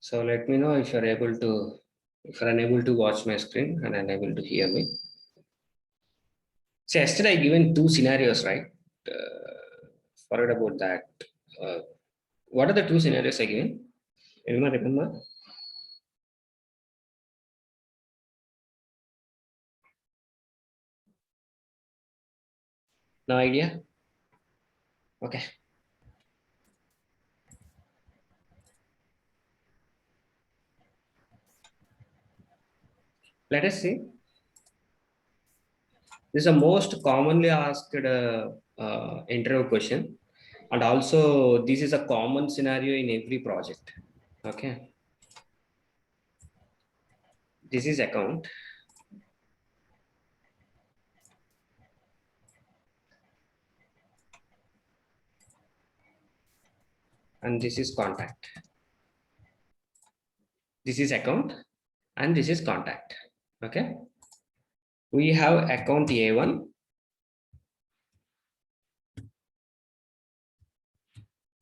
So let me know if you're unable to watch my screen and unable to hear me. So yesterday I given two scenarios, right? Forget about that. Uh, what are the two scenarios I given? Anyone remember? No idea? Okay. Let us see. This is the most commonly asked interview question. And also this is a common scenario in every project. Okay. This is account. And this is contact. This is account and this is contact. Okay. We have account A1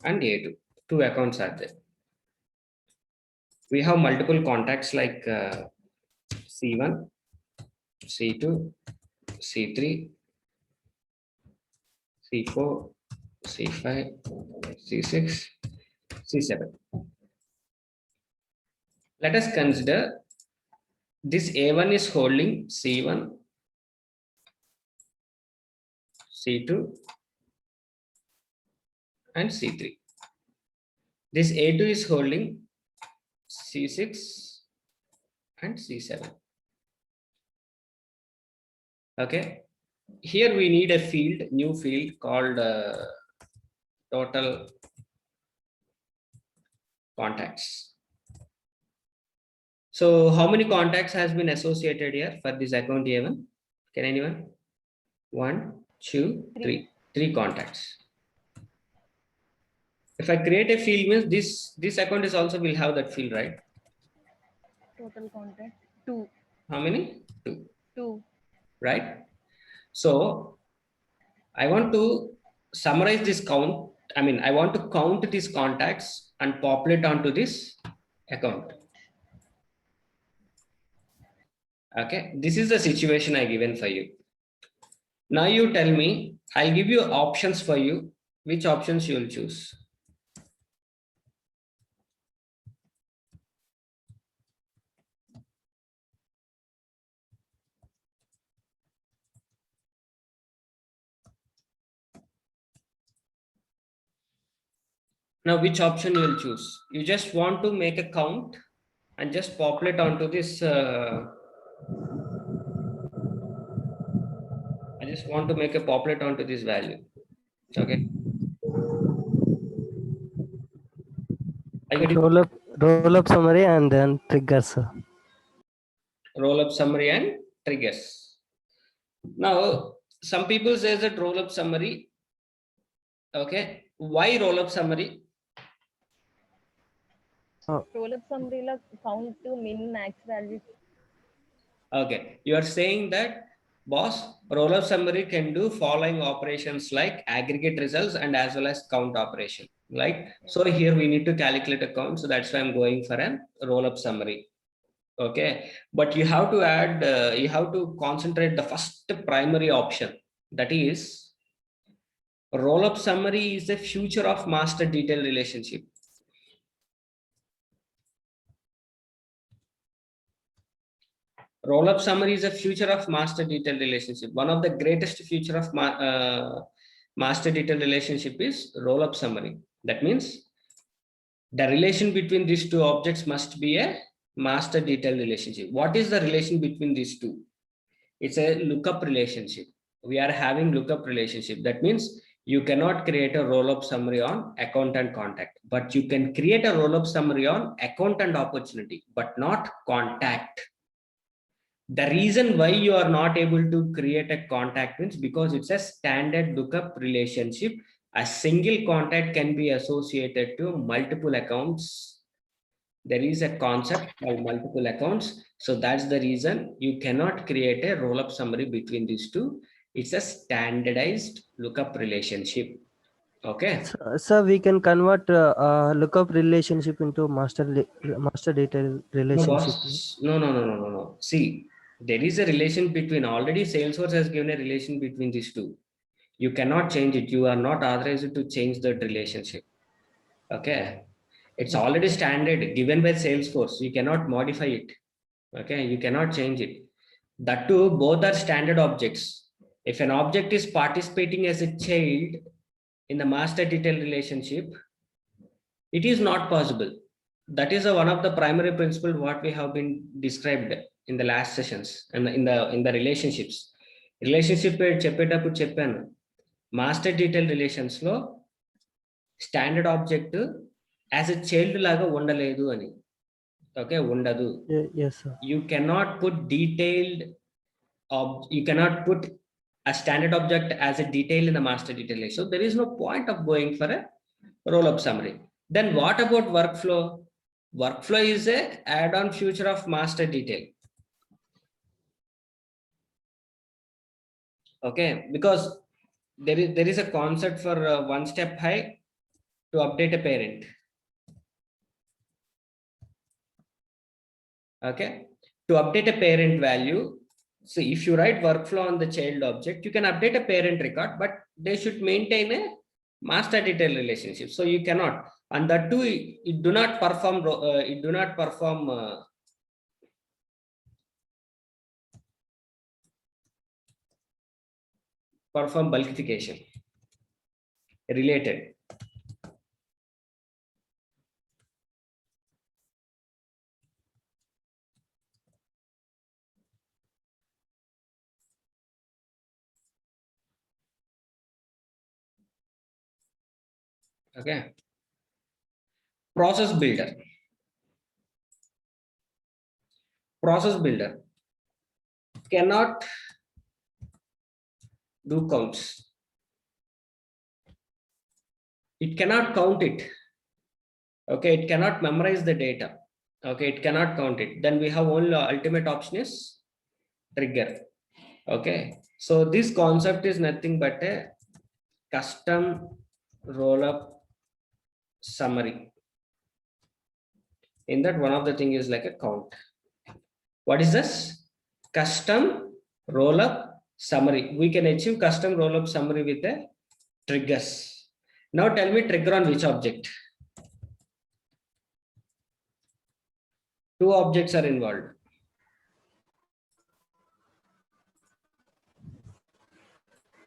and A2. Two accounts are there. We have multiple contacts like C1, C2, C3, C4, C5, C6, C7. Let us consider this A1 is holding C1, C2, and C3. This A2 is holding C6 and C7. Okay. Here we need a field, new field called total contacts. So how many contacts has been associated here for this account A1? Can anyone? 1, 2, 3. 3 contacts. If I create a field means this account is also will have that field, right? Total contact 2. How many? 2. 2. Right? So I want to summarize this count. I mean, I want to count these contacts and populate onto this account. Okay, this is the situation I given for you. Now you tell me, I'll give you options for you. Which options you will choose? Now, which option you will choose? You just want to make a count and just populate onto this. I just want to make a populate onto this value. Okay. Roll up summary and then triggers. Roll up summary and triggers. Now, some people say that roll up summary. Okay. Why roll up summary? Roll up summary la count to min max value. Okay. You are saying that, boss, roll up summary can do following operations like aggregate results and as well as count operation. Right. So here we need to calculate a count. So that's why I'm going for a roll up summary. Okay. But you have to add, you have to concentrate the first primary option. That is, roll up summary is the future of master detail relationship. Roll up summary is a future of master detail relationship. One of the greatest future of master detail relationship is roll up summary. That means the relation between these two objects must be a master detail relationship. What is the relation between these two? It's a lookup relationship. We are having lookup relationship. That means you cannot create a roll up summary on account and contact, but you can create a roll up summary on account and opportunity, but not contact. The reason why you are not able to create a contact means because it's a standard lookup relationship. A single contact can be associated to multiple accounts. There is a concept called multiple accounts. So that's the reason you cannot create a roll-up summary between these two. It's a standardized lookup relationship. Okay. So we can convert lookup relationship into master data No, relationship. boss. No. See, there is a relation between, already Salesforce has given a relation between these two. You cannot change it. You are not authorized to change that relationship. Okay. It's already standard given by Salesforce. You cannot modify it. Okay. You cannot change it. That too, both are standard objects. If an object is participating as a child in the master detail relationship, it is not possible. That is one of the primary principles what we have been described in the last sessions and in the relationships. Relationship చెప్పేటప్పుడు చెప్పాను master detail relations లో standard object as a child లాగా ఉండలేదు అని. Okay, ఉండదు. Yes, sir. You cannot put detailed you cannot put a standard object as a detail in the master detail. So there is no point of going for a roll-up summary. Then what about workflow? Workflow is a add-on feature of master detail. Okay, because there is a concept for one step high to update a parent. Okay, to update a parent value. So if you write workflow on the child object, you can update a parent record, but they should maintain a master detail relationship. So you cannot, and that too, it do not perform perform bulkification related. Okay, process builder cannot do counts. It cannot count it. Okay, it cannot memorize the data. Okay, it cannot count it. Then we have only ultimate option is trigger. Okay, so this concept is nothing but a custom roll-up summary. In that, one of the thing is like a count. What is this? Custom roll-up summary. We can achieve custom roll-up summary with the triggers. Now tell me, trigger on which object? Two objects are involved.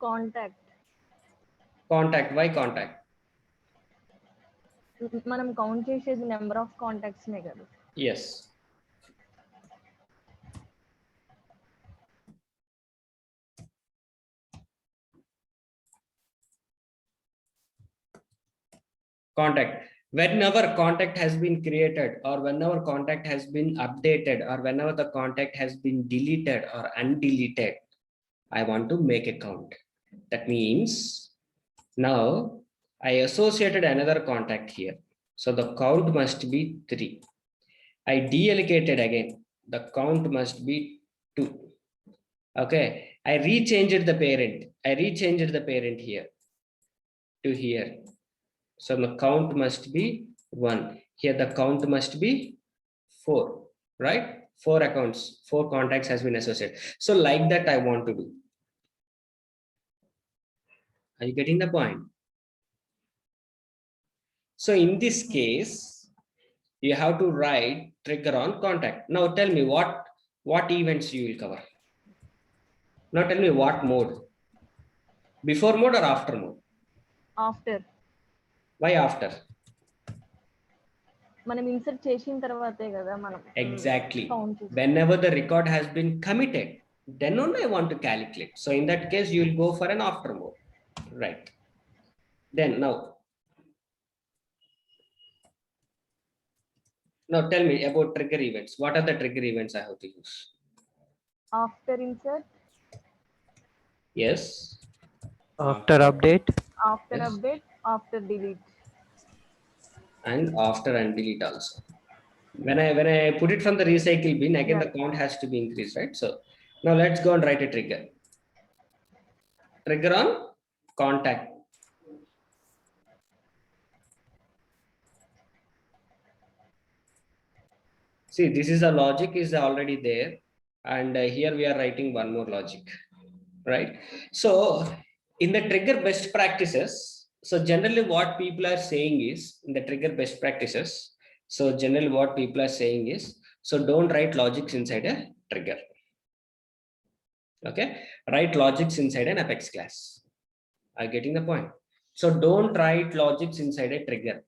Contact. Why contact? మనం count చేసేది number of contacts నే కదా. Yes. Contact. Whenever contact has been created, or whenever contact has been updated, or whenever the contact has been deleted or undeleted, I want to make a count. That means now I associated another contact here. So the count must be 3. I deallocated again. The count must be 2. Okay, I rechanged the parent here to here. So the count must be 1. Here the count must be 4, right? 4 accounts, 4 contacts has been associated. So like that I want to do. Are you getting the point? So in this case, you have to write trigger on contact. Now tell me what events you will cover. Now tell me what mode. Before mode or after mode? After. Why after? మనం insert చేసిన తర్వాతే కదా మనం Exactly. Count చేస్తాం. Whenever the record has been committed, then only I want to calculate. So in that case, you will go for an after mode, right? Then now tell me about trigger events. What are the trigger events I have to use? After insert, Yes. After update. After Yes. Update, after delete. And after and delete also. When I put it from the recycle bin, again the count has to be increased, right? So now let's go and write a trigger. Trigger on contact. See, this is the logic is already there. And here we are writing one more logic, right? So in the trigger best practices, so generally what people are saying is in the trigger best practices. So generally what people are saying is, so don't write logics inside a trigger. Okay, write logics inside an Apex class. Are you getting the point? So don't write logics inside a trigger.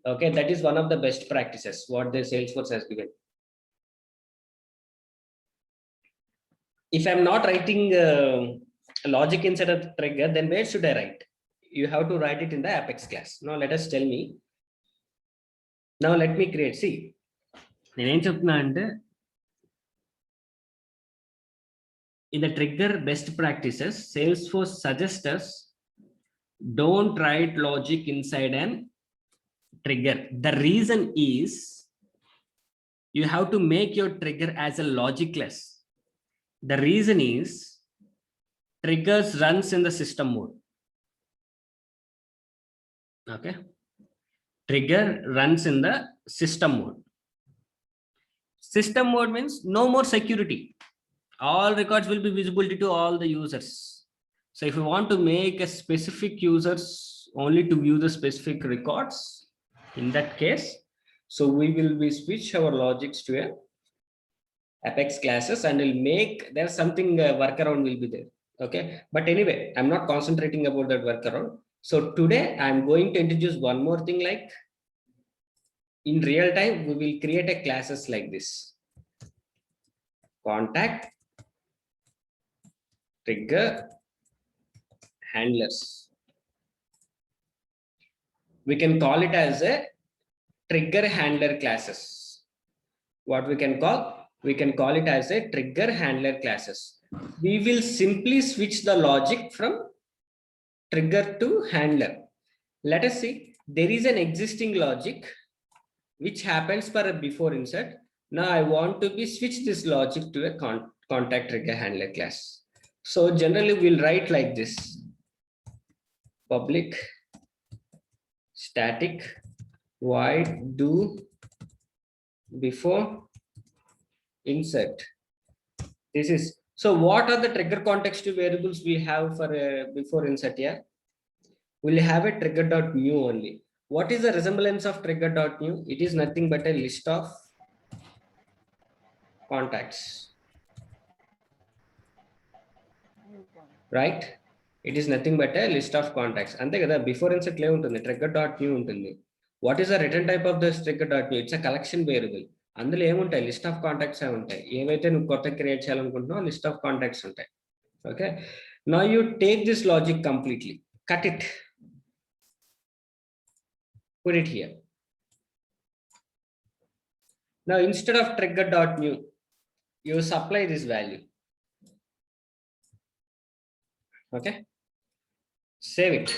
Okay, that is one of the best practices what the Salesforce has given. If I'm not writing logic inside a trigger, then where should I write? You have to write it in the Apex class. Now let us tell me. Now let me create. See, in the trigger best practices, Salesforce suggests us don't write logic inside an trigger. The reason is you have to make your trigger as a logicless. The reason is triggers runs in the system mode. Okay. Trigger runs in the system mode. System mode means no more security. All records will be visible to all the users. So if you want to make a specific users only to view the specific records, in that case, so we will be switch our logics to a Apex classes and will make there's something workaround will be there. Okay, but anyway, I'm not concentrating about that workaround. So today I'm going to introduce one more thing, like in real time, we will create a classes like this. Contact, trigger, handlers. We can call it as a trigger handler classes. What we can call? We can call it as a trigger handler classes. We will simply switch the logic from trigger to handler. Let us see, there is an existing logic which happens for a before insert. Now I want to be switch this logic to a contact trigger handler class. So generally we'll write like this: public static void do before insert. This is, so what are the trigger context variables we have for before insert here? We'll have a trigger.new only. What is the resemblance of trigger.new? It is nothing but a list of contacts, right? It is nothing but a list of contacts. And the before insert trigger.new untundi. What is the return type of this trigger.new? It's a collection variable. అందులో ఏముంటాయి, list of contacts ఉంటాయి. ఏవైతే నువ్వు కొత్త create చేయాలనుకుంటున్నావు list of contacts ఉంటాయి. Okay, now you take this logic completely, cut it, put it here. Now instead of trigger.new, you supply this value. Okay, save it.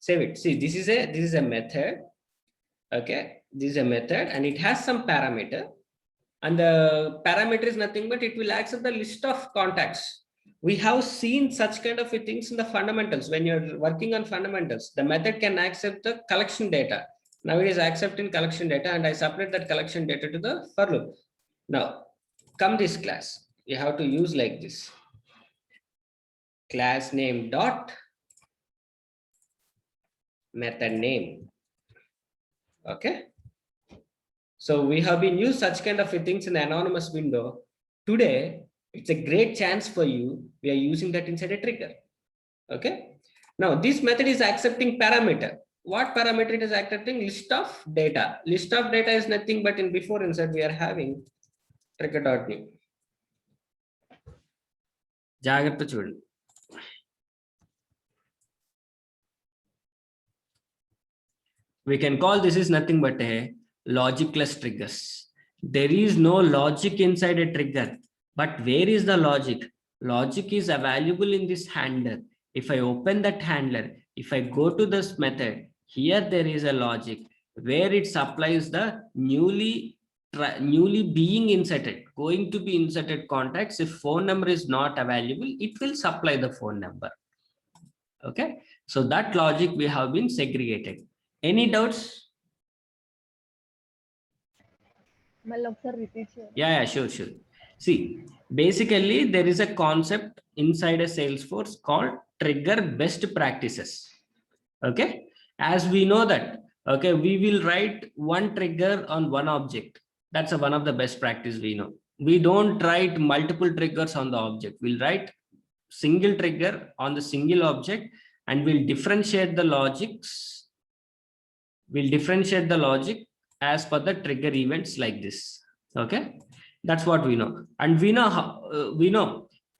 Save it. See, this is a method. Okay, this is a method and it has some parameter, and the parameter is nothing but it will accept the list of contacts. We have seen such kind of things in the fundamentals. When you're working on fundamentals, the method can accept the collection data. Now it is accepting collection data and I separate that collection data to the for loop. Now come this class, you have to use like this: class name dot method name. Okay, so we have been used such kind of things in the anonymous window. Today it's a great chance for you, we are using that inside a trigger. Okay, now this method is accepting parameter. What parameter it is accepting? List of data. List of data is nothing but in before insert we are having trigger.new. జాగ్రత్త చూడండి. We can call this is nothing but a logicless triggers. There is no logic inside a trigger, but where is the logic? Logic is available in this handler. If I open that handler, if I go to this method, here there is a logic where it supplies the newly being inserted, going to be inserted contacts. If phone number is not available, it will supply the phone number. Okay, so that logic we have been segregated. Any doubts? మళ్ళీ ఒకసారి repeat చేయండి. Yeah, sure. See, basically there is a concept inside a Salesforce called trigger best practices. Okay, as we know that, okay, we will write one trigger on one object. That's one of the best practice we know. We don't write multiple triggers on the object. We'll write single trigger on the single object, and we'll differentiate the logics. We'll differentiate the logic as per the trigger events like this. Okay, that's what we know. And we know how, we know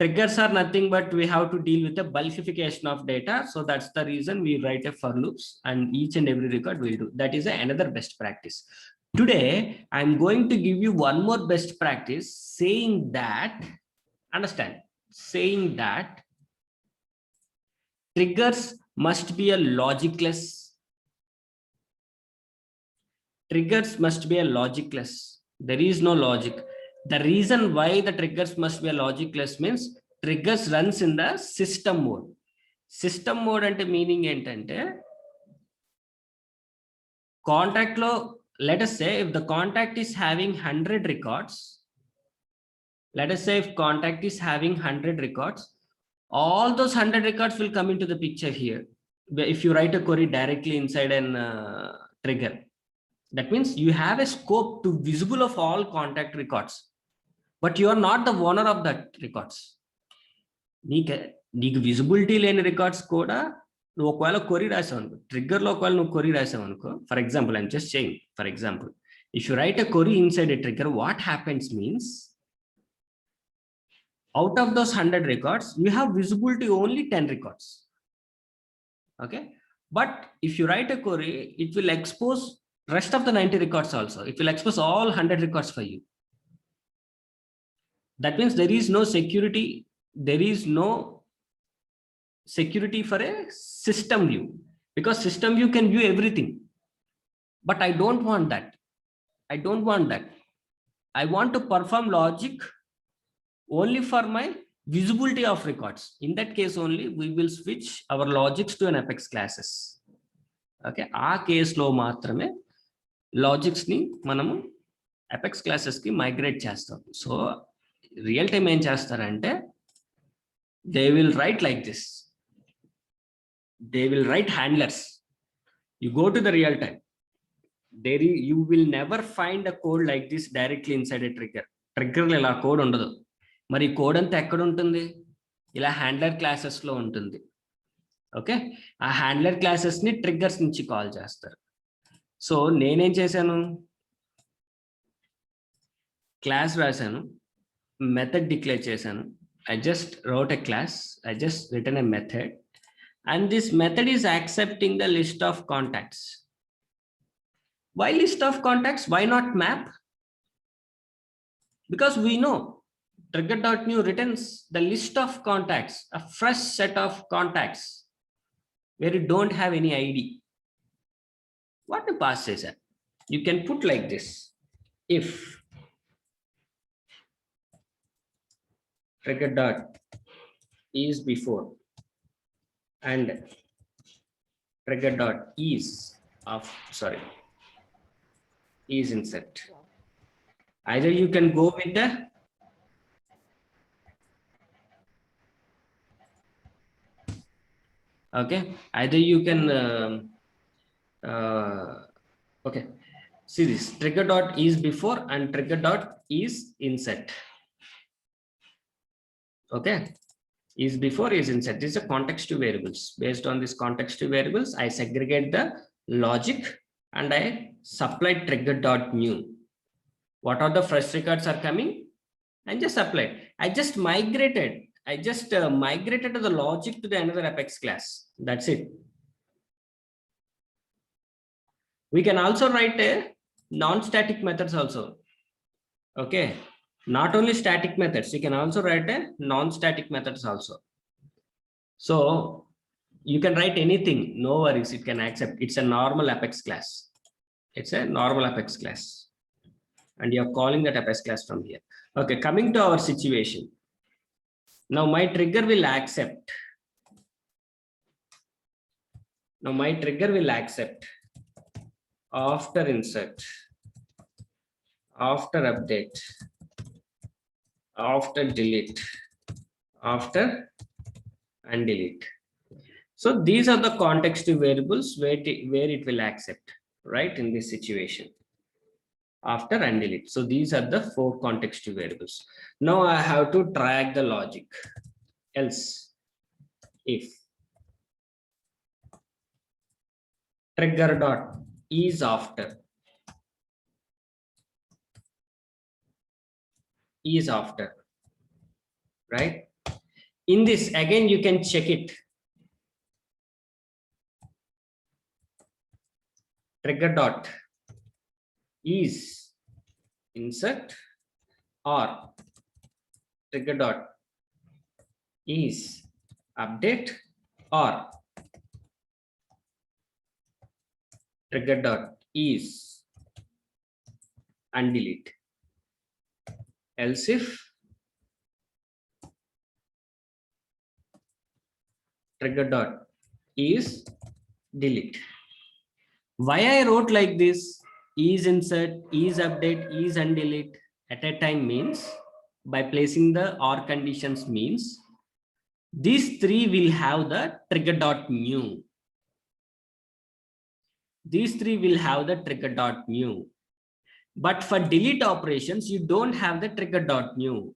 triggers are nothing but we have to deal with the bulkification of data. So that's the reason we write a for loops, and each and every record will do. That is another best practice. Today I'm going to give you one more best practice, saying that, understand, saying that triggers must be a logicless. Triggers must be a logicless. There is no logic. The reason why the triggers must be a logicless means triggers runs in the system mode. System mode ante meaning entante, contact lo, let us say if the contact is having 100 records, let us say if contact is having 100 records, all those 100 records will come into the picture here. If you write a query directly inside an trigger, that means you have a scope to visible of all contact records, but you are not the owner of that records. నీకు visibility లేని records కూడా నువ్వు ఒకవేళ కొరి రాసావు అనుకో, ట్రిగ్గర్లో ఒకవేళ నువ్వు query రాసావు అనుకో, for example I'm just saying, for example if you write a query inside a trigger, what happens means out of those 100 records you have visibility only 10 records. Okay, but if you write a query, it will expose rest of the 90 records also. It will expose all 100 records for you. That means there is no security. There is no security for a system view, because system view can view everything. But I don't want that. I don't want that. I want to perform logic only for my visibility of records. In that case only we will switch our logics to an Apex classes. Okay, ఆ కేసులో మాత్రమే logics ని మనము apex classes కి migrate చేస్తాం. So real time ఏం చేస్తారంటే, they will write like this, they will write handlers. You go to the real time, you will never find a code like this directly inside a trigger. ట్రిగ్గర్లో ఇలా code ఉండదు. మరి code అంతా ఎక్కడ ఉంటుంది? ఇలా handler classes లో ఉంటుంది. Okay, ఆ హ్యాండ్లర్ క్లాసెస్ ని ట్రిగ్గర్స్ నుంచి కాల్ చేస్తారు. సో నేనేం చేశాను, క్లాస్ రాశాను, మెథడ్ డిక్లేర్ చేశాను. I just wrote a class, I just written a method, and this method is accepting the list of contacts. Why list of contacts? Why not map? Because we know trigger.new returns the list of contacts, a fresh set of contacts where you don't have any ID. What the pass says that you can put like this: if trigger dot is before and trigger dot is of is insert. Either you can go with the okay, either you can okay, see this trigger dot is before and trigger dot is insert. Okay, is before, is insert. These are context to variables. Based on these context to variables, I segregate the logic and I supply trigger dot new. What are the fresh records are coming and just applied. I just migrated to the logic to the another Apex class. That's it. We can also write a non-static methods also. Okay, not only static methods, you can also write a non-static methods also. So you can write anything, no worries, it can accept. It's a normal Apex class. It's a normal Apex class, and you're calling that Apex class from here. Okay, coming to our situation. Now my trigger will accept. Now my trigger will accept after insert. after update, after delete, after undelete. So these are the context variables where it will accept, right, in this situation, after undelete. So these are the 4 context variables. Now I have to track the logic. Else, if trigger dot is after, right? In this, again, you can check it. Trigger dot is insert or trigger dot is update or trigger dot is undelete. Else if trigger dot is delete. Why I wrote like this, is insert, is update, is undelete at a time means, by placing the or conditions means, these 3 will have the trigger dot new. These 3 will have the trigger dot new. But for delete operations, you don't have the trigger dot new.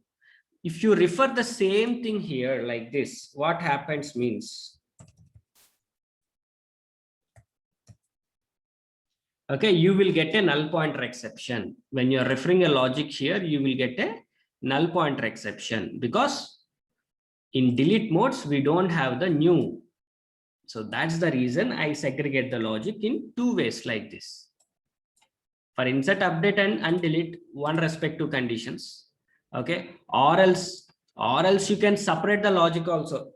If you refer the same thing here like this, what happens means, okay, you will get a null pointer exception. When you're referring a logic here, you will get a null pointer exception because in delete modes, we don't have the new. So that's the reason I segregate the logic in 2 ways like this. For insert, update and undelete, one respective conditions. Okay, or else you can separate the logic also.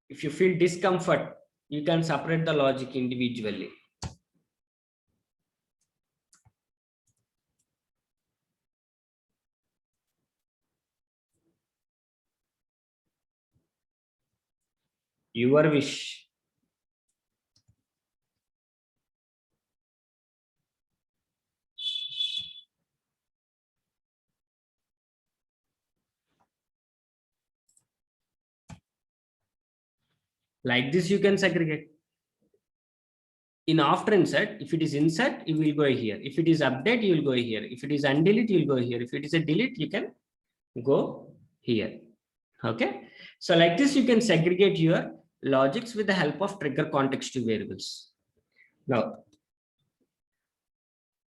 If you feel discomfort, you can separate the logic individually. Your wish. Like this, you can segregate. In after insert, if it is insert, you will go here. If it is update, you will go here. If it is undelete, you will go here. If it is a delete, you can go here. Okay. So like this, you can segregate your logics with the help of trigger context variables.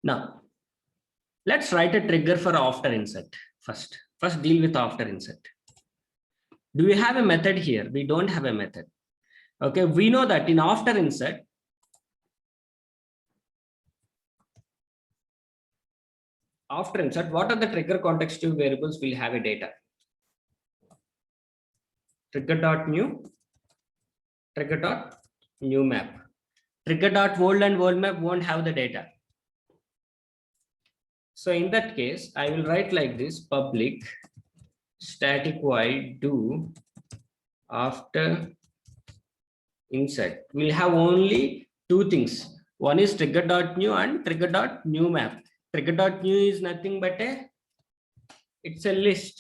Now, let's write a trigger for after insert first. First, deal with after insert. Do we have a method here? We don't have a method. Okay, we know that in after insert, what are the trigger context variables will have a data? Trigger dot new, trigger dot new map. Trigger dot world and world map won't have the data. So in that case, I will write like this: public static void do after insert. We'll have only 2 things. One is trigger dot new and trigger dot new map. Trigger dot new is nothing but it's a list.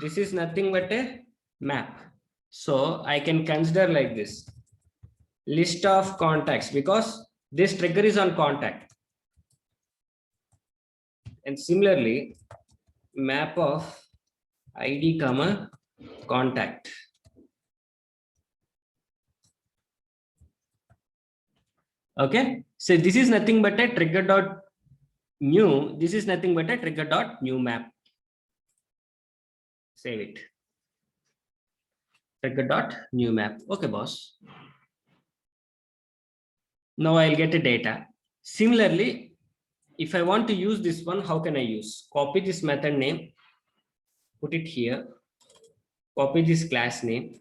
This is nothing but a map. So I can consider like this: list of contacts, because this trigger is on contact. And similarly, map of ID comma contact. Okay, so this is nothing but a trigger dot new. This is nothing but a trigger dot new map. Save it. Trigger dot new map. Okay, boss. Now I'll get a data. Similarly, if I want to use this one, how can I use? Copy this method name, put it here. Copy this class name,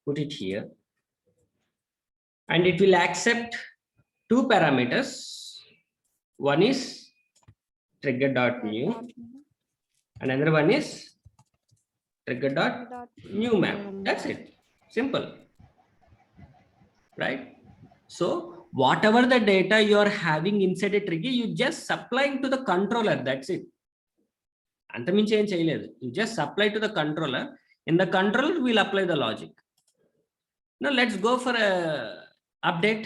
put it here. And it will accept 2 parameters. One is trigger dot new, and another one is trigger dot new map. That's it. Simple. Right? So whatever the data you are having inside a trigger, you just supplying to the controller. That's it. అంతమించి ఏం చేయలేదు. You just supply to the controller. In the controller, we'll apply the logic. Now let's go for a update.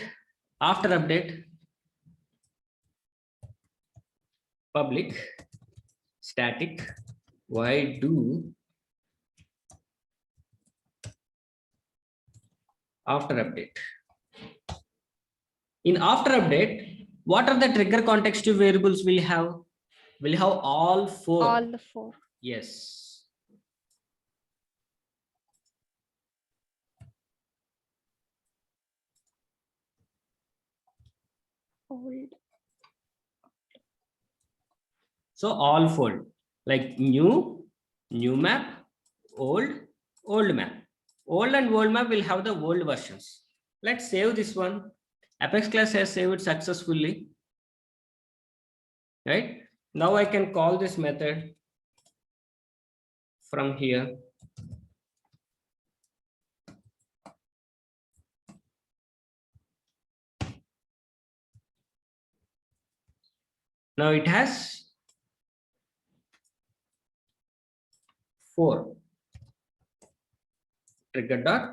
After update, public static void do after update. In after update, what are the trigger context variables we'll have? We'll have all four. All the 4. Yes. Old. So all fold, like new map, old map. Old and old map will have the old versions. Let's save this one. Apex class has saved successfully. Right? Now I can call this method from here. Now it has 4. Trigger dot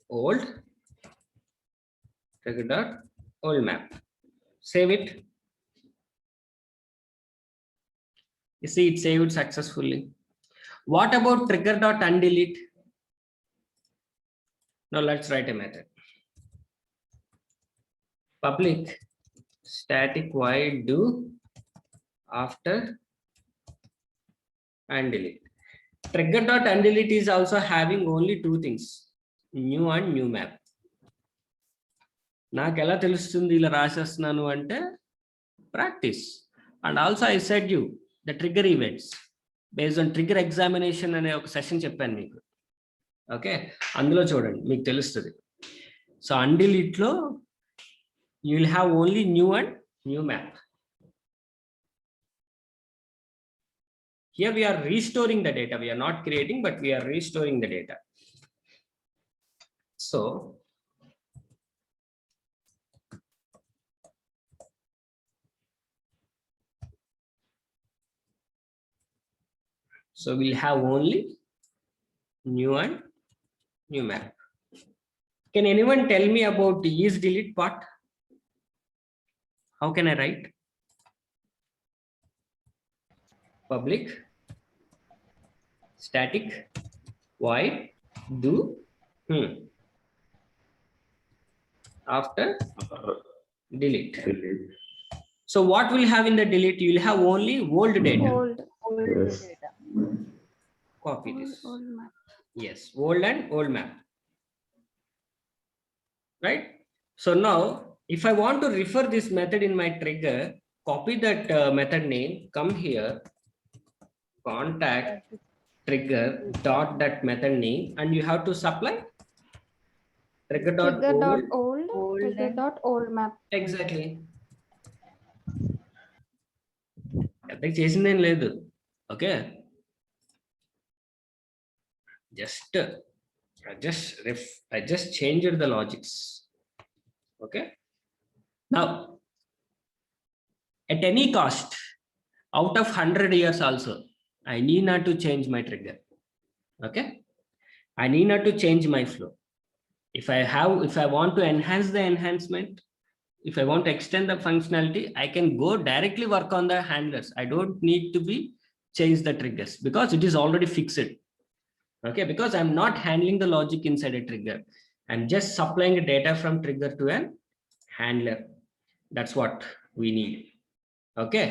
old, trigger dot old map. Save it. You see, it saved successfully. What about trigger dot undelete? Now let's write a method. Public static void do after undelete. Trigger dot undelete is also having only 2 things, new and new map. నాకు ఎలా తెలుస్తుంది ఇలా రాసేస్తున్నాను అంటే practice. And also I said you the trigger events based on trigger examination అనే ఒక session చెప్పాను మీకు. Okay, అందులో చూడండి మీకు తెలుస్తుంది. సో అన్డిలీట్లో you will have only new and new map. Here we are restoring the data. We are not creating, but we are restoring the data. So we'll have only new and new map. Can anyone tell me about the is delete part? How can I write? Public static void do after delete. So what will have in the delete? You will have only old data. Old Yes. data. Copy this. Old map. Yes, old and old map. Right? So now if I want to refer this method in my trigger, copy that method name, come here, contact trigger dot that method name, and you have to supply trigger dot Trigger dot old. old, trigger dot old map. Exactly. Epic చేసిందేం లేదు. Okay. I just changed the logics. Okay. Now, at any cost, out of 100 years also, I need not to change my trigger. Okay. I need not to change my flow. If I want to enhance the enhancement, if I want to extend the functionality, I can go directly work on the handlers. I don't need to change the triggers because it is already fixed. Okay, because I'm not handling the logic inside a trigger. I'm just supplying data from trigger to an handler. That's what we need. Okay,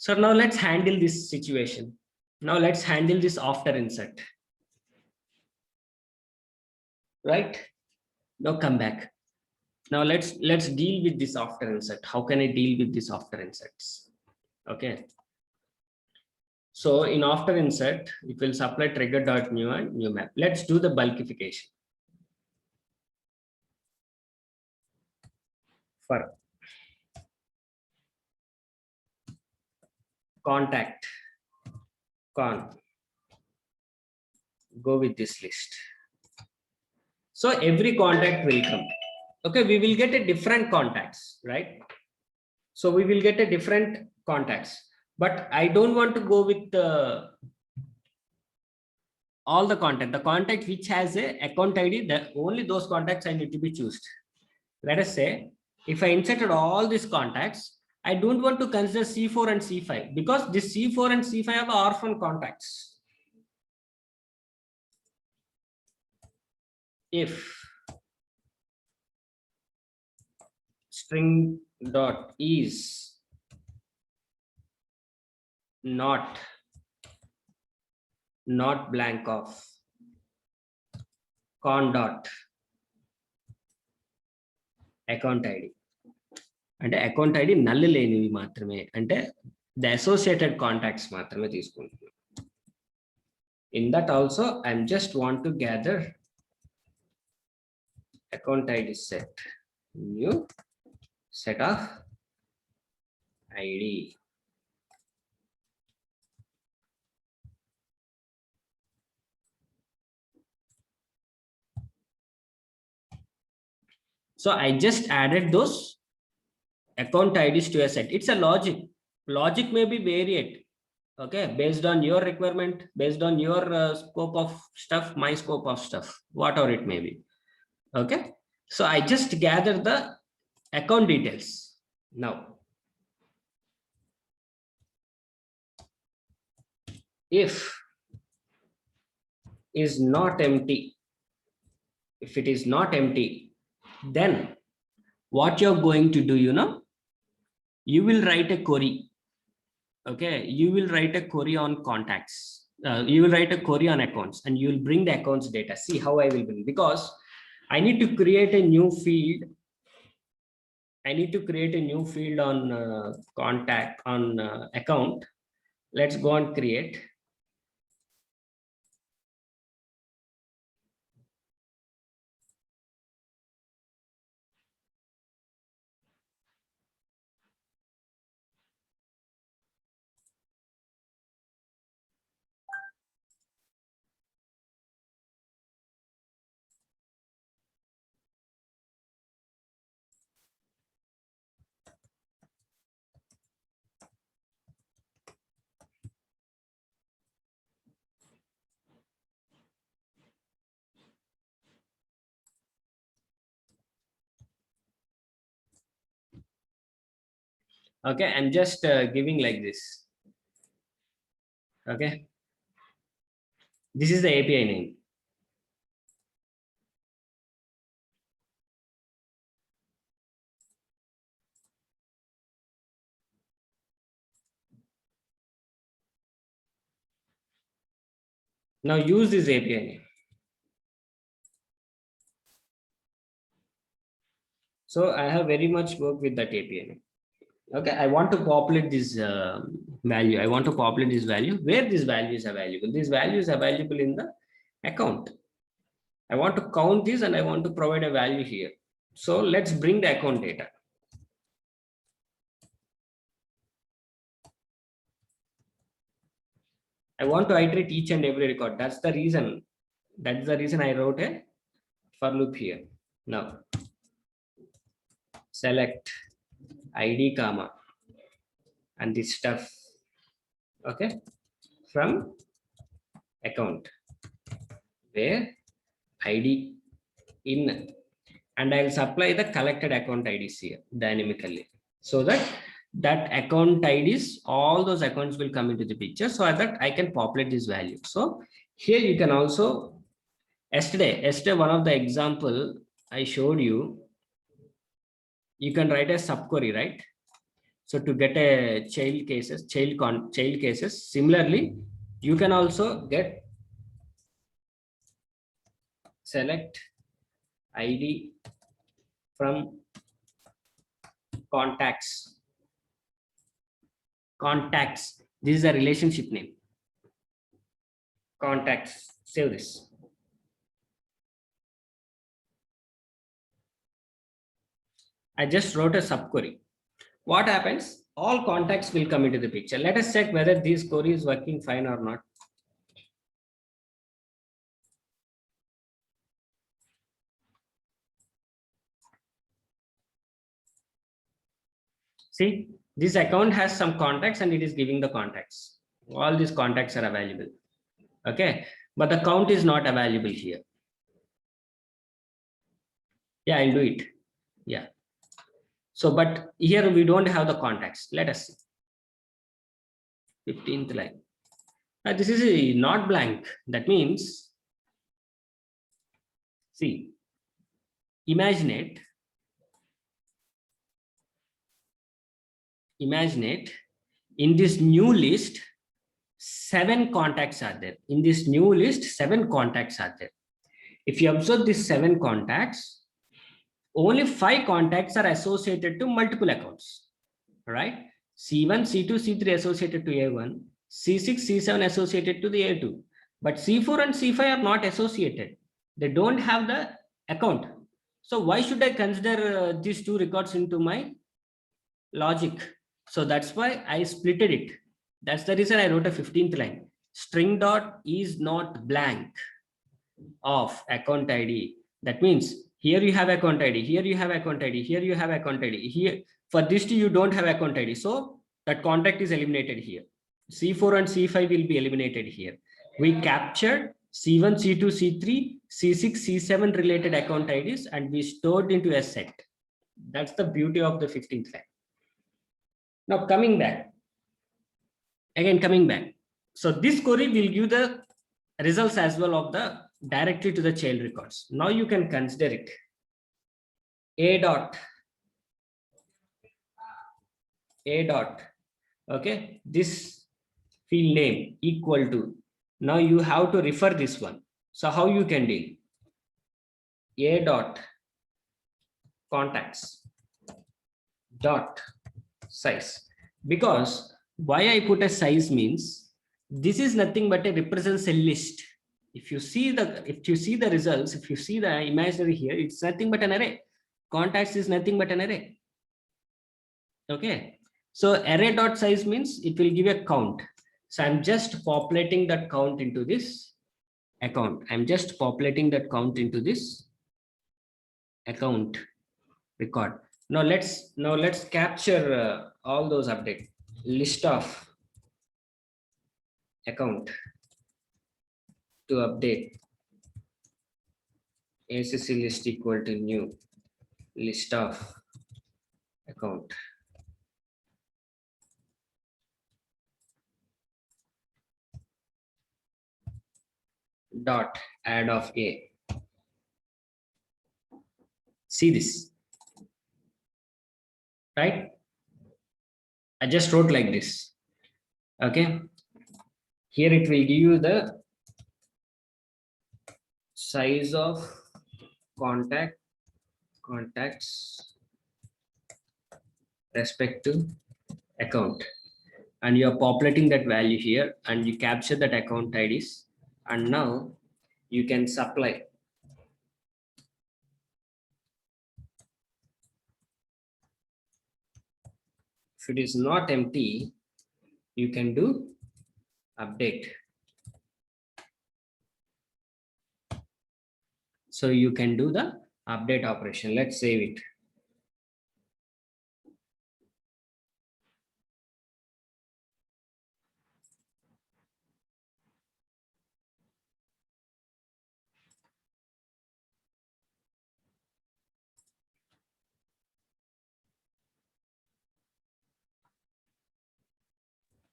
so now let's handle this situation. Now let's handle this after insert. Right? Now come back. Now let's deal with this after insert. How can I deal with this after inserts? Okay. So in after insert, it will supply trigger dot new and new map. Let's do the bulkification. For contact con, go with this list. So every contact will come. okay, we will get a different contacts, right? So we will get a different contacts, but I don't want to go with all the contact which has a account ID, that only those contacts I need to be chosen. Let us say, if I inserted all these contacts, I don't want to consider C4 and C5 because this C4 and C5 are orphan contacts. If string dot is not blank of con dot account ID. And account ID null లేనివి మాత్రమే, అంటే the associated contacts మాత్రమే తీసుకుంటున్నాం. In that also I'm just want to gather account ID set, new set of ID. So I just added those account IDs to a set. It's a logic. Logic may be varied, okay, based on your requirement, based on your scope of stuff, my scope of stuff, whatever it may be. Okay, so I just gather the account details. Now, if is not empty, if it is not empty, then what you're going to do, you know, you will write a query. Okay, you will write a query on contacts. You will write a query on accounts and you will bring the accounts data. See how I will bring, because I need to create a new field. I need to create a new field on contact on account. Let's go and create. Okay, I'm just giving like this. Okay, this is the API name. Now use this API name. So I have very much work with that API name. Okay, I want to populate this value. I want to populate this value where this value is available. This value is available in the account. I want to count this and I want to provide a value here. So let's bring the account data. I want to iterate each and every record. That's the reason. That's the reason I wrote a for loop here. Now select ID comma and this stuff, okay, from account where ID in, and I'll supply the collected account IDs here dynamically, so that account IDs, all those accounts will come into the picture, so that I can populate this value. So here you can also, yesterday one of the example I showed you, you can write a subquery, right? So to get a child cases, child cases, similarly, you can also get select ID from contacts. Contacts. This is a relationship name. Contacts. Save this. I just wrote a subquery. What happens? All contacts will come into the picture. Let us check whether this query is working fine or not. See, this account has some contacts and it is giving the contacts. All these contacts are available. Okay, but the count is not available here. Yeah, I'll do it. Yeah. So, but here we don't have the contacts. Let us see. 15th line. Now, this is not blank. That means, see, imagine it. Imagine it. In this new list, 7 contacts are there. In this new list, 7 contacts are there. If you observe these 7 contacts, only 5 contacts are associated to multiple accounts, right? C1, C2, C3 associated to A1, C6, C7 associated to the A2, but C4 and C5 are not associated. They don't have the account. So why should I consider these 2 records into my logic? So that's why I splitted it. That's the reason I wrote a 15th line. String dot is not blank of account ID. That means here you have account ID, here you have account ID, here you have account ID. Here for this two you don't have account ID. So that contact is eliminated here. C4 and C5 will be eliminated here. We captured C1, C2, C3, C6, C7 related account IDs and we stored into a set. That's the beauty of the 15th line. Now coming back. Again, coming back. So this query will give the results as well of the directly to the child records. Now you can consider it. A dot. Okay. This field name equal to. Now you have to refer this one. So how you can deal? A dot contacts dot size. Because why I put a size means this is nothing but a represents a list. If you see the results, if you see the imaginary here, it's nothing but an array. Contacts is nothing but an array. Okay. So array dot size means it will give a count. So I'm just populating that count into this account. I'm just populating that count into this account record. Now let's capture all those updates. List of account to update ACC list equal to new list of account. Dot add of A. See this, right? I just wrote like this. Okay. Here it will give you the size of contacts respect to account. And you are populating that value here and you capture that account IDs. And now you can supply if it is not empty, you can do update. So you can do the update operation. Let's save it.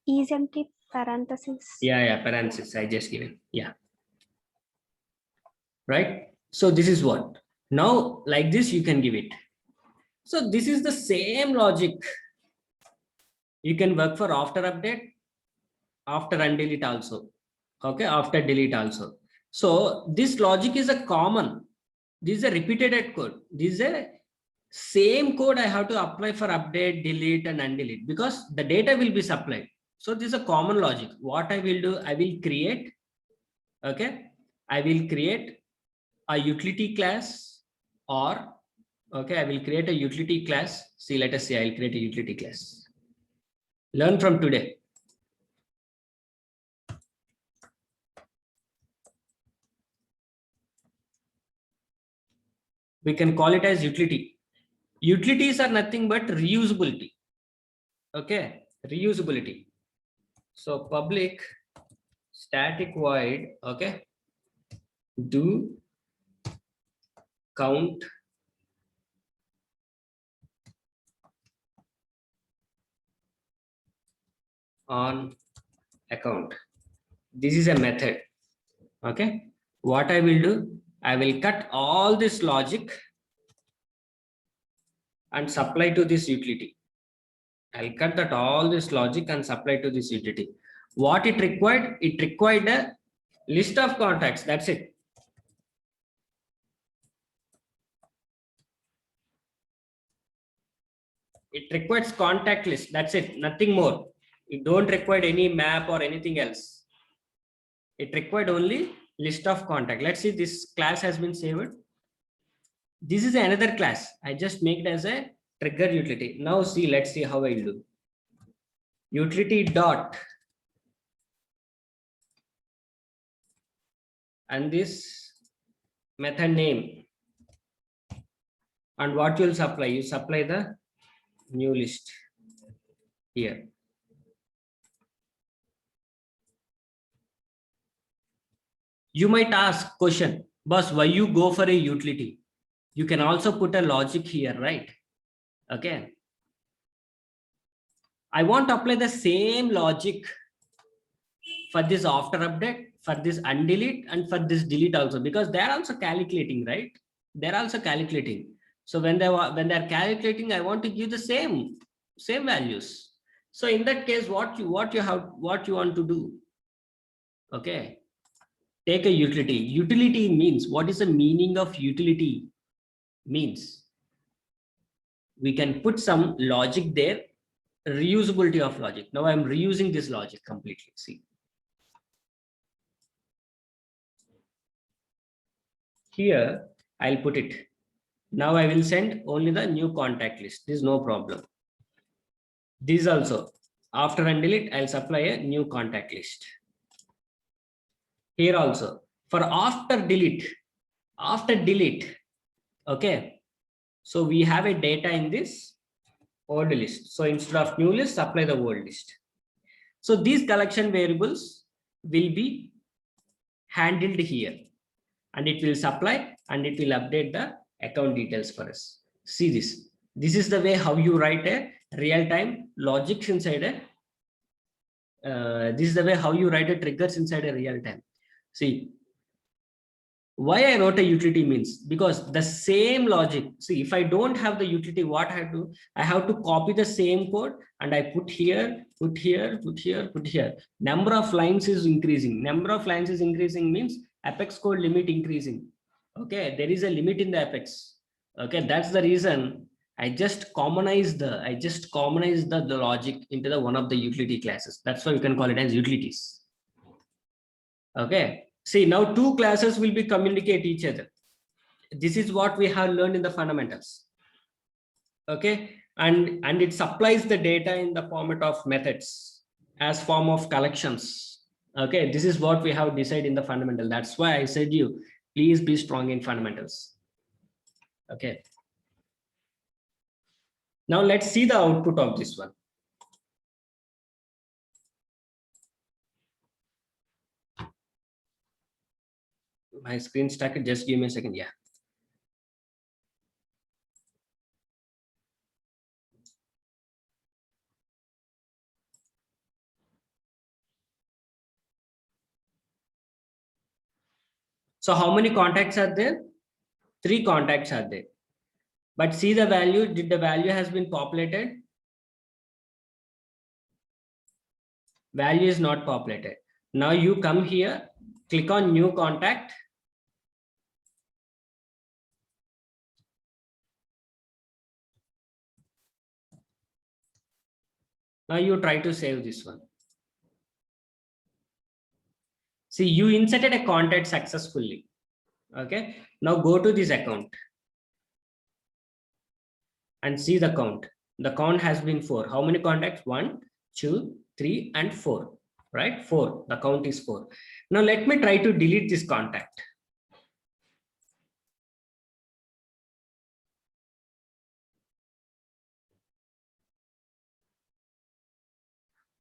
Is empty parenthesis. Yeah, parenthesis. I just given. Yeah. Right. So this is what. Now, like this, you can give it. So this is the same logic. You can work for after update, after undelete also. Okay, after delete also. So this logic is a common. This is a repeated code. This is a same code I have to apply for update, delete, and undelete because the data will be supplied. So this is a common logic. What I will do, I will create. Okay, I will create a utility class or okay, I will create a utility class. See, let us say I will create a utility class. Learn from today. We can call it as utility. Utilities are nothing but reusability. Okay, reusability. So public static void, okay, do count on account. This is a method. Okay, what I will do, I will cut all this logic and supply to this utility. I'll cut that all this logic and supply to this utility. What it required? It required a list of contacts. That's it. It requires contact list. That's it. Nothing more. You don't require any map or anything else. It required only list of contact. Let's see, this class has been saved. This is another class. I just make it as a trigger utility. Now see, let's see how I do. Utility dot and this method name, and what you'll supply, you supply the new list here. You might ask question, boss, why you go for a utility? You can also put a logic here, right? Okay, I want to apply the same logic for this after update, for this undelete, and for this delete also, because they're also calculating, right? They're also calculating. So when they're calculating, I want to give the same values. So in that case, what you want to do? Okay, take a utility. Utility means, what is the meaning of utility? Means we can put some logic there, reusability of logic. Now I'm reusing this logic completely. See. Here, I'll put it. Now I will send only the new contact list. This is no problem. This also, after and delete, I'll supply a new contact list. Here also, for after delete, okay. So we have a data in this old list. So instead of new list, supply the old list. So these collection variables will be handled here, and it will supply and it will update the account details for us. See this. This is the way how you write a real-time logic inside a. This is the way how you write a triggers inside a real-time. See, why I wrote a utility means because the same logic. See, if I don't have the utility, what I do? I have to copy the same code and I put here, put here, put here, put here. Number of lines is increasing. Number of lines is increasing means Apex code limit increasing. Okay, there is a limit in the Apex. Okay, that's the reason I just commonize the logic into the one of the utility classes. That's why you can call it as utilities. Okay, see, now two classes will be communicate each other. This is what we have learned in the fundamentals. Okay, and it supplies the data in the format of methods as form of collections. Okay, this is what we have decided in the fundamental. That's why I said you please be strong in fundamentals. Okay, now let's see the output of this one. My screen stuck. Just give me a second. Yeah. So how many contacts are there? 3 contacts are there. But see the value. Did the value has been populated? Value is not populated. Now you come here, click on new contact. Now you try to save this one. See, you inserted a contact successfully. Okay. Now go to this account and see the count. The count has been 4. How many contacts? 1, 2, 3, and 4. Right? 4. The count is 4. Now let me try to delete this contact.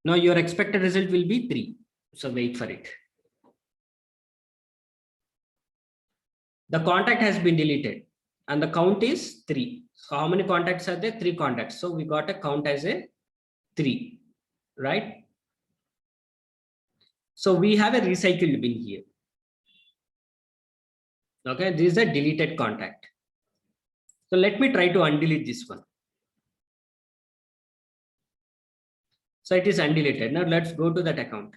Now your expected result will be 3. So wait for it. The contact has been deleted and the count is 3. So how many contacts are there? 3 contacts. So we got a count as a 3, right? So we have a recycled bin here. Okay, this is a deleted contact. So let me try to undelete this one. So it is undeleted. Now let's go to that account.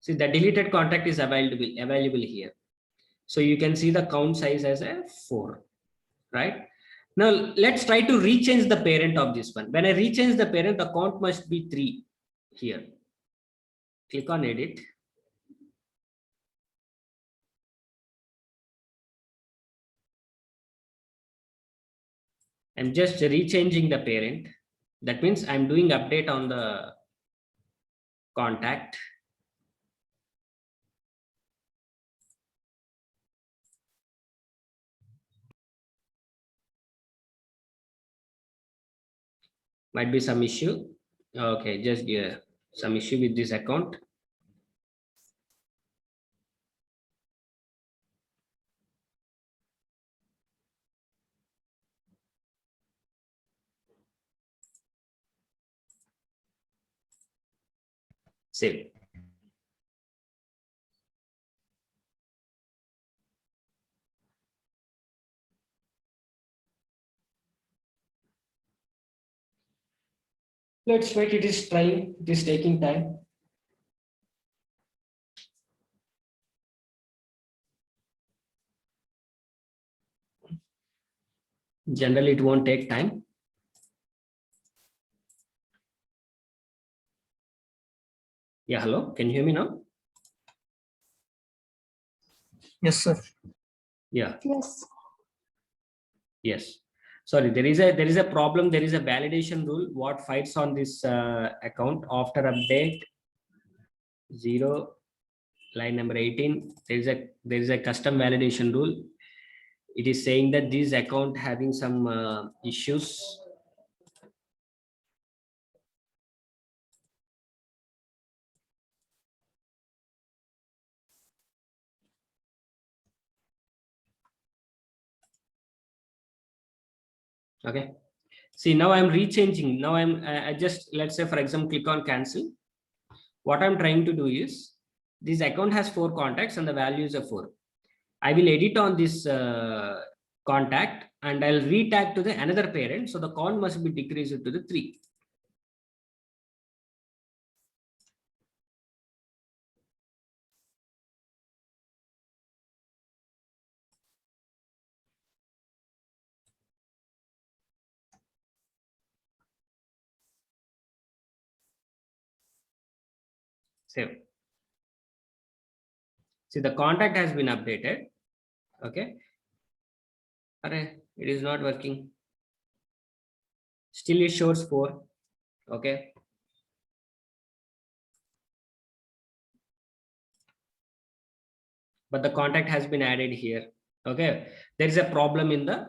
See, the deleted contact is available here. So you can see the count size as a 4, right? Now let's try to rechange the parent of this one. When I rechange the parent, the count must be 3 here. Click on edit. I'm just rechanging the parent. That means I'm doing update on the contact. Might be some issue. Okay, just some issue with this account. Save. Let's wait. It is trying. It is taking time. Generally, it won't take time. Yeah, hello. Can you hear me now? Yes, sir. Yeah. Yes. Yes. Sorry, there is a problem. There is a validation rule. What fights on this account after update 0 line number 18. There is a custom validation rule. It is saying that this account having some issues. Okay. See, now I'm rechanging. Now I just, let's say for example, click on cancel. What I'm trying to do is this account has 4 contacts and the value is a 4. I will edit on this contact and I'll retag to the another parent. So the count must be decreased to the 3. Save. See, the contact has been updated. Okay. It is not working. Still it shows 4. Okay. But the contact has been added here. Okay. There is a problem in the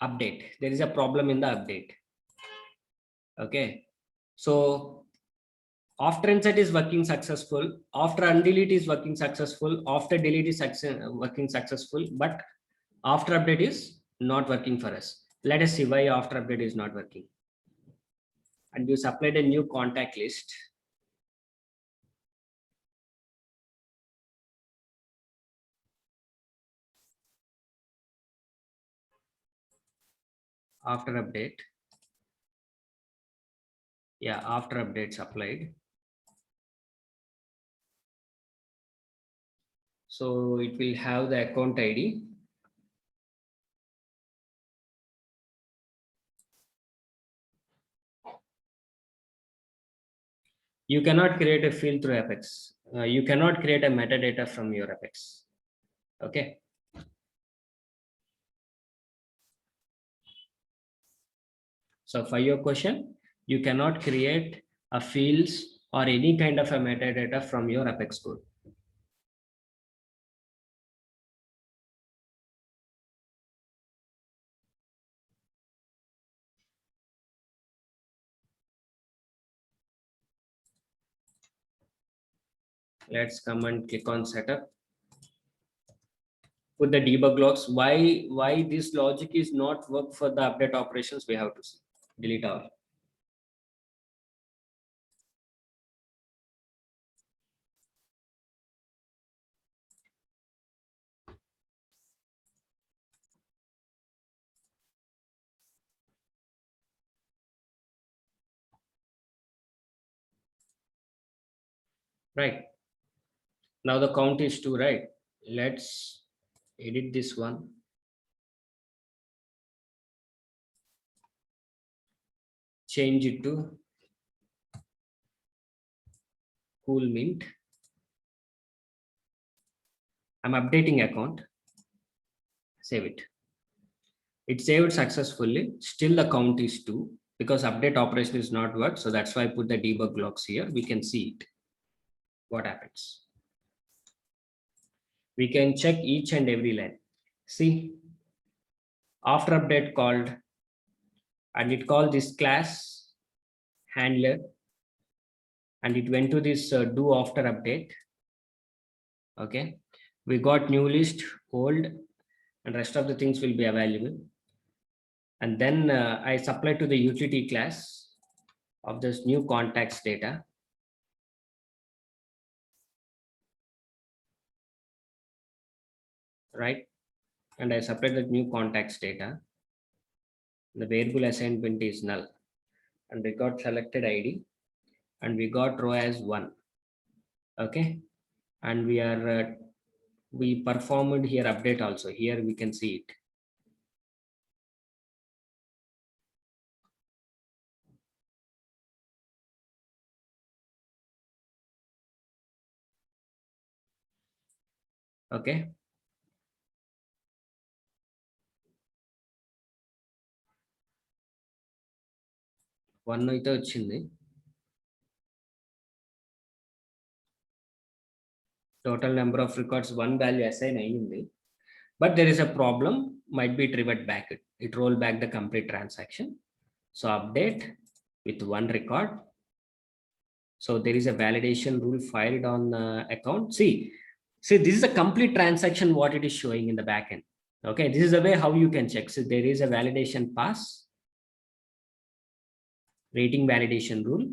update. There is a problem in the update. Okay. So after insert is working successful, after undelete is working successful, after delete is working successful, but after update is not working for us. Let us see why after update is not working. And you supplied a new contact list. After update. Yeah, after updates applied. So it will have the account ID. You cannot create a field through Apex. You cannot create a metadata from your Apex. Okay. So for your question, you cannot create a fields or any kind of a metadata from your Apex code. Let's come and click on setup. Put the debug logs. Why this logic is not work for the update operations? We have to see. Delete all. Right. Now the count is 2, right? Let's edit this one. Change it to cool mint. I'm updating account. Save it. It saved successfully. Still the count is 2 because update operation is not work. So that's why I put the debug logs here. We can see it. What happens? We can check each and every line. See, after update called, and it called this class handler, and it went to this do after update. Okay, we got new list, old, and rest of the things will be available. And then I supply to the utility class of this new contacts data. Right, and I supply the new contacts data. The variable assignment is null, and we got selected ID, and we got row as 1. Okay, and we performed here update also. Here we can see it. Okay. One అయితే వచ్చింది. Total number of records, 1 value assign అయ్యింది. But there is a problem, might be it revert back. It roll back the complete transaction. So update with 1 record. So there is a validation rule filed on account. See, this is a complete transaction, what it is showing in the backend. Okay, this is the way how you can check. So there is a validation pass, rating validation rule.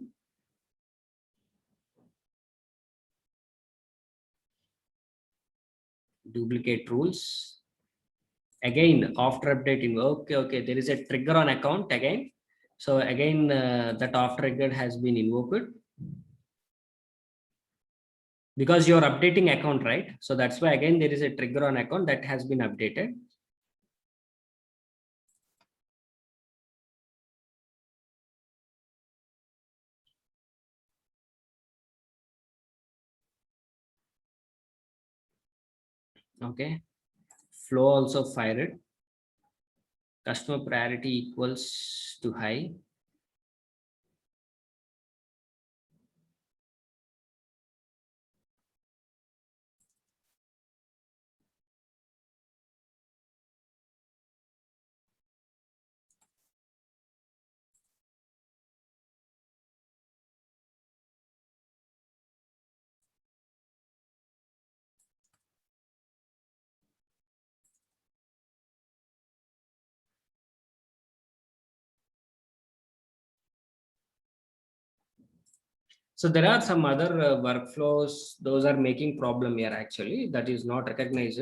Duplicate rules. Again, after updating, okay, there is a trigger on account again. So again, that after trigger has been invoked. Because you're updating account, right? So that's why again there is a trigger on account that has been updated. Okay, flow also fired. Customer priority equals to high. So there are some other workflows, those are making problem here actually, that is not recognized.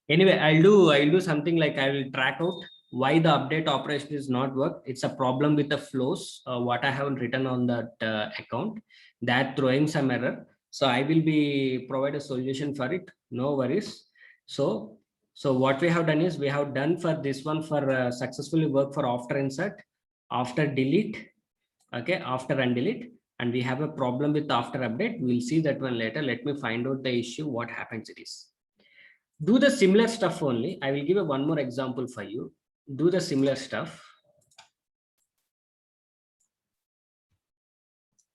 Anyway, I'll do something like I will track out why the update operation is not work. It's a problem with the flows, what I haven't written on that account, that throwing some error. So I will be provide a solution for it, no worries. So what we have done is we have done for this one for successfully work for after insert, after delete, okay, after undelete, and we have a problem with after update. We'll see that one later. Let me find out the issue, what happens it is. Do the similar stuff only. I will give a one more example for you. Do the similar stuff.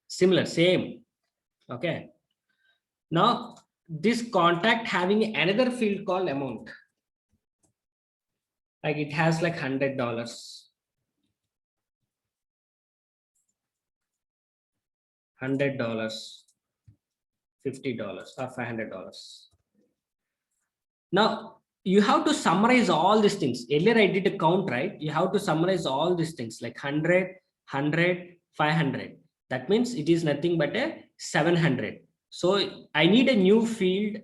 Similar, same. Okay. Now this contact having another field called amount. Like it has like $100, $100, $50 or $500. Now you have to summarize all these things. Earlier I did a count, right? You have to summarize all these things like 100, 100, 500. That means it is nothing but a 700. So I need a new field,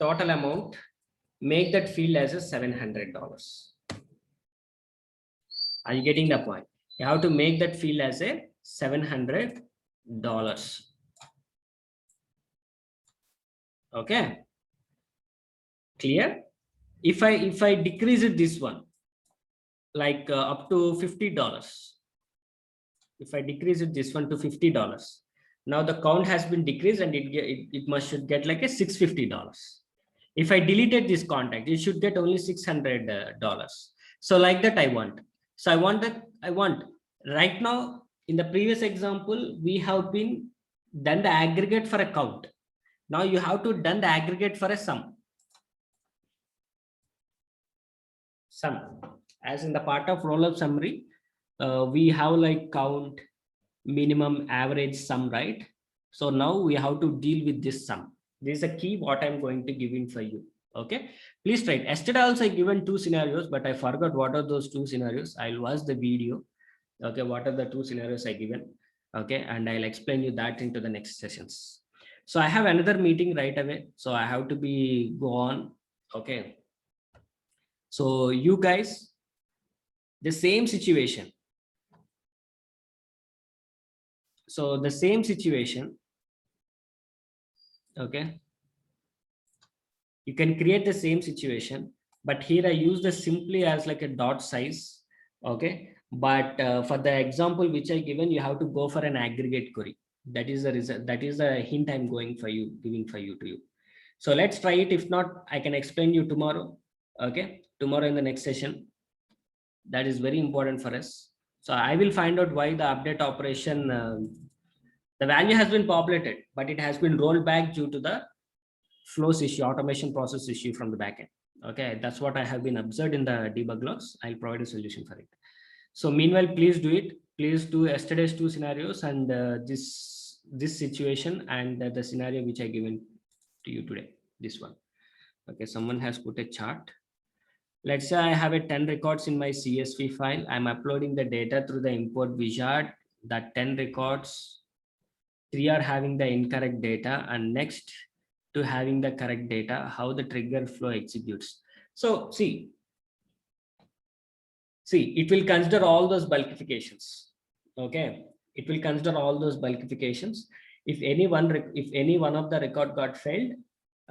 total amount, make that field as a $700. Are you getting the point? You have to make that field as a $700. Okay. Clear? If I decrease it this one, like up to $50, if I decrease it this one to $50, now the count has been decreased and it must should get like a $650. If I deleted this contact, it should get only $600. So like that I want. So I want right now in the previous example, we have been done the aggregate for a count. Now you have to done the aggregate for a sum. As in the part of roll-up summary, we have like count, minimum, average, sum, right? So now we have to deal with this sum. This is a key what I'm going to give in for you. Okay, please try it. Yesterday also I given 2 scenarios, but I forgot what are those 2 scenarios. I'll watch the video. Okay, what are the 2 scenarios I given? Okay, and I'll explain you that into the next sessions. So I have another meeting right away, so I have to go on. Okay, so you guys, the same situation. So the same situation. Okay, you can create the same situation, but here I use the simply as like a dot size. Okay, but for the example which I given, you have to go for an aggregate query. That is the result. That is the hint I'm giving for you. So let's try it. If not, I can explain you tomorrow. Okay, tomorrow in the next session. That is very important for us. So I will find out why the update operation, the value has been populated, but it has been rolled back due to the flows issue, automation process issue from the backend. Okay, that's what I have been observed in the debug logs. I'll provide a solution for it. So meanwhile, please do it. Please do yesterday's 2 scenarios and this situation and the scenario which I given to you today. This one. Okay, someone has put a chart. Let's say I have a 10 records in my CSV file. I'm uploading the data through the import wizard. That 10 records, 3 are having the incorrect data, and next to having the correct data, how the trigger flow executes. So see, it will consider all those bulkifications. Okay, it will consider all those bulkifications. If any one of the record got failed,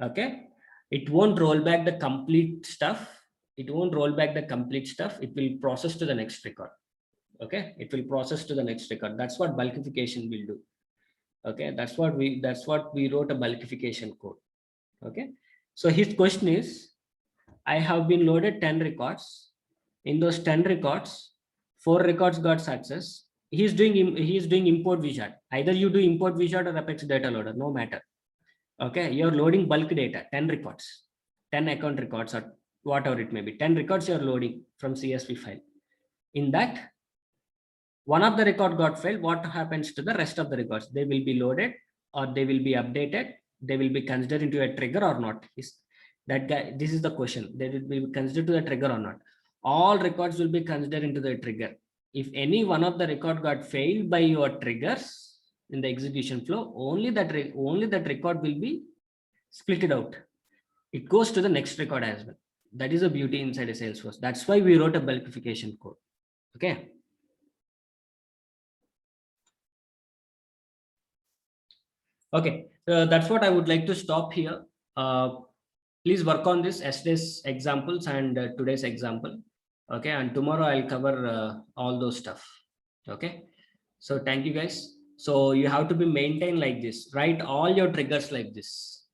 okay, it won't roll back the complete stuff. It won't roll back the complete stuff. It will process to the next record. Okay, it will process to the next record. That's what bulkification will do. Okay, that's what we wrote a bulkification code. Okay, so his question is, I have been loaded 10 records. In those 10 records, 4 records got success. He's doing import wizard. Either you do import wizard or Apex data loader, no matter. Okay, you're loading bulk data, 10 records, 10 account records, or whatever it may be. 10 records you're loading from CSV file. In that, one of the record got failed. What happens to the rest of the records? They will be loaded or they will be updated. They will be considered into a trigger or not? This is the question. They will be considered to the trigger or not? All records will be considered into the trigger. If any one of the record got failed by your triggers in the execution flow, only that record will be splitted out. It goes to the next record as well. That is a beauty inside a Salesforce. That's why we wrote a bulkification code. Okay. Okay, that's what I would like to stop here. Please work on this yesterday's examples and today's example. Okay, and tomorrow I'll cover all those stuff. Okay, so thank you guys. So you have to be maintained like this. Write all your triggers like this.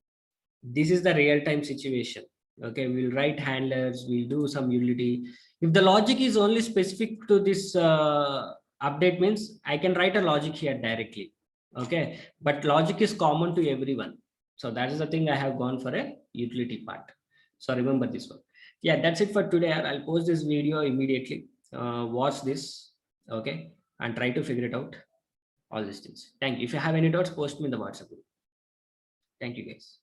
This is the real-time situation. Okay, we'll write handlers, we'll do some utility. If the logic is only specific to this update, means I can write a logic here directly. Okay, but logic is common to everyone. So that is the thing I have gone for a utility part. So remember this one. Yeah, that's it for today. I'll post this video immediately. Watch this, okay, and try to figure it out, all these things. Thank you. If you have any doubts, post me in the WhatsApp group. Thank you, guys.